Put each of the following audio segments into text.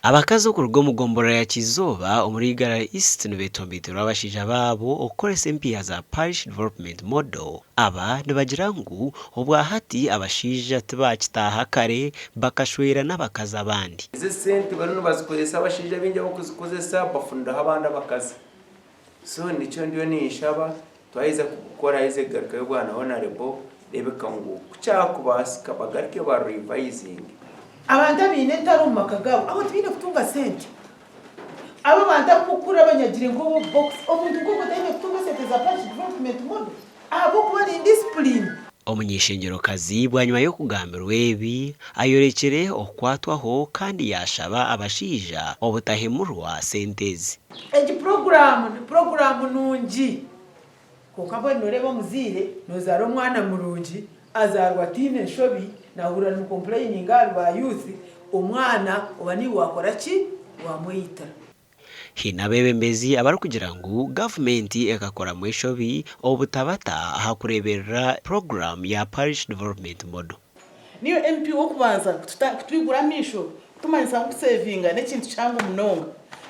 Abakazi okuruga mu gombora ya Kyeizooba omuri East nibetomboitira abashaija baabo okukoresa empiya za parish development model. Aba nibagira ngu obwahati abashaija tibakitaaha kare bakashwera n'abakazi abandi. Izi sente barino bazikozesa abashaija bingi abakuzikozesa bafuniraho abandi abakazi. So nicyo ndiyo nishaba twahize gukora ize garuka yo bwana honorable rebeka ngo kucyakubasika bagarike ba revising. Abantu abine ntari mu makagabo aho tubine kutunga sente. Abo bantu mukura abanyagire ngo box omuntu ngo gutene kutunga sente za parish development model. Abo kuba ni discipline. Omunyeshengerokazi bwanyuma yo kugambirwa ebi ayorekere okwatwaho kandi yashaba abashaija obutahemurwa sentezi. Egi program nungi. Kokabo noreba muzire nozara omwana murungi azarwa tine shobi nahura no complaining ba youth omwana obani wakora ki wamwita. Hina bebembezi abari kugira ngu government ekakora mweshobi obutabata hakureberera program ya parish development model. Niyo MP okubanza kutwigura misho tumanyisa kusavinga nekintu kyangu munonga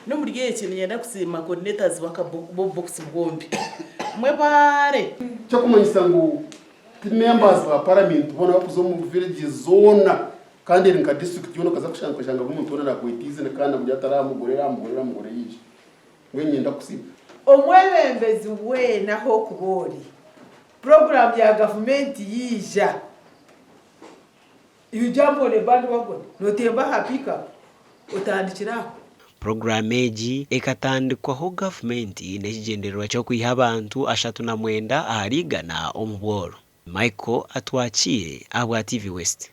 no muri gihe kintu yenda kusima coordinators baka box bwombi mwebare cyo kumanyisa ngo members ba parliament bona bakuzo mu village zona kandi nka district yono kaza kushanga umuntu ona nakwitize kandi mu byataramugorera yije ngwenyenda kusiba omwebembezi we naho kubori program ya government yija yujambo le band wago notemba hapika utandikiraho. Program eji ekatandikwaho government nekigendererwa cyo kwiha abantu 39 aharigana omuboro. Michael Atwachire abwa TV West.